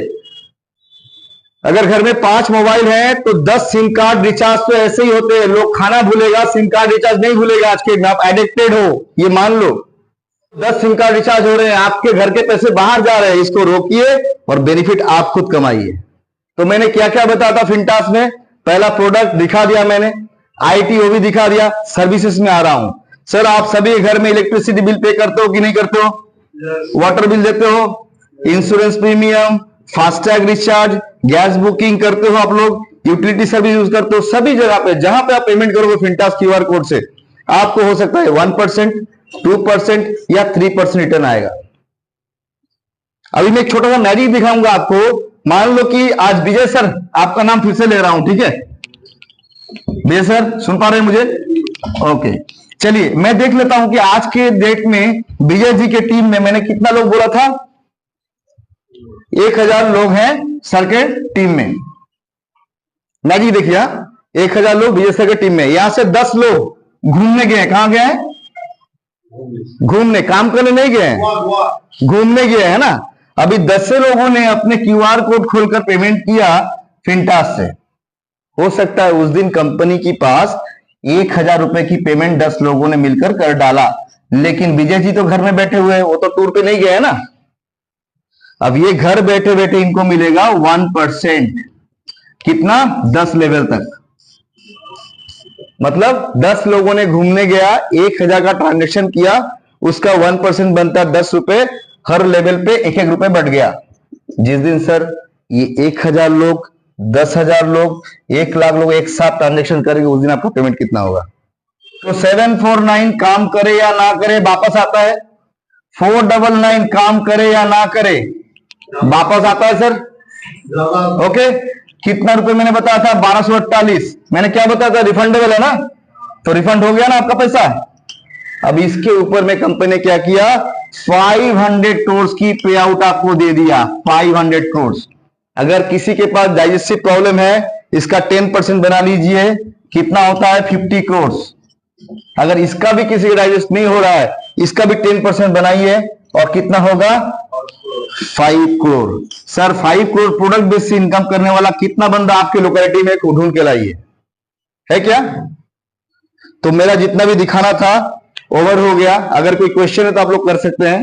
अगर घर में 5 मोबाइल है तो 10 सिम कार्ड रिचार्ज तो ऐसे ही होते हैं। लोग खाना भूलेगा, सिम कार्ड रिचार्ज नहीं भूलेगा। आज के आप एडिक्टेड हो, ये मान लो। 10 सिम कार्ड रिचार्ज हो रहे हैं, आपके घर के पैसे बाहर जा रहे हैं, इसको रोकिए और बेनिफिट आप खुद कमाइए। तो मैंने क्या क्या बताया था फिनटास में? पहला प्रोडक्ट दिखा दिया मैंने, आईटी वो भी दिखा दिया। सर्विसेज में आ रहा हूं। सर आप सभी घर में इलेक्ट्रिसिटी बिल पे करते हो कि नहीं करते हो? वाटर बिल देते हो, insurance premium, FASTag recharge, gas booking करते हो आप लोग, यूटिलिटी सर्विस यूज करते हो। सभी जगह पे जहां पे आप पेमेंट करोगे फिनटास क्यूआर कोड से, आपको हो सकता है 1%, 2% या 3% रिटर्न आएगा। अभी मैं एक छोटा सा मैजिक दिखाऊंगा आपको। मान लो कि आज विजय सर, आपका नाम फिर से ले रहा हूं, ठीक है विजय सर, सुन पा रहे हैं मुझे? ओके, चलिए मैं देख लेता हूं कि आज के डेट में विजय जी के टीम में मैंने कितना लोग बोला था? 1000 लोग हैं सर के टीम में। मैजिक देखिए, 1000 लोग विजय सर के टीम में। यहां से 10 लोग घूमने गए। कहां गए? घूमने, काम करने नहीं गए, घूमने गए, है ना? अभी 10 लोगों ने अपने क्यूआर कोड खोलकर पेमेंट किया फिनटास से। हो सकता है उस दिन कंपनी के पास 1000 रुपए की पेमेंट 10 लोगों ने मिलकर कर डाला, लेकिन विजय जी तो घर में बैठे हुए हैं, वो तो टूर पे नहीं गए ना। अब ये घर बैठे बैठे इनको मिलेगा 1%। कितना? 10 लेवल तक। मतलब 10 लोगों ने घूमने गया, 1000 का ट्रांजेक्शन किया, उसका 1% बनता है 10 रुपए। हर लेवल पे 1-1 रुपए बढ़ गया। जिस दिन सर ये 1000 लोग, 10,000 लोग, 1 लाख लोग एक साथ ट्रांजेक्शन करेंगे, उस दिन आपका पेमेंट कितना होगा? तो 749 काम करे या ना करे वापस आता है, 499 काम करे या ना करे वापस आता है सर। ओके, कितना रुपए मैंने बताया था? 1248। मैंने क्या बताया था? रिफंडेबल है ना? तो रिफंड हो गया ना आपका पैसा। अब इसके ऊपर में कंपनी ने क्या किया? 500 करोड़ की पे आउट आपको दे दिया। 500 करोड़। अगर किसी के पास डाइजेस्टिव प्रॉब्लम है, इसका 10% बना लीजिए, कितना होता है? 50 करोड़। अगर इसका भी किसी का डाइजेस्ट नहीं हो रहा है, इसका भी 10% बनाइए, और कितना होगा? 5 crore. Sir 5 crore product base से इनकम करने वाला कितना बंदा आपके लोकेलिटी में ढूंढ के लाइए, है क्या? तो मेरा जितना भी दिखाना था ओवर हो गया। अगर कोई क्वेश्चन है तो आप लोग कर सकते हैं।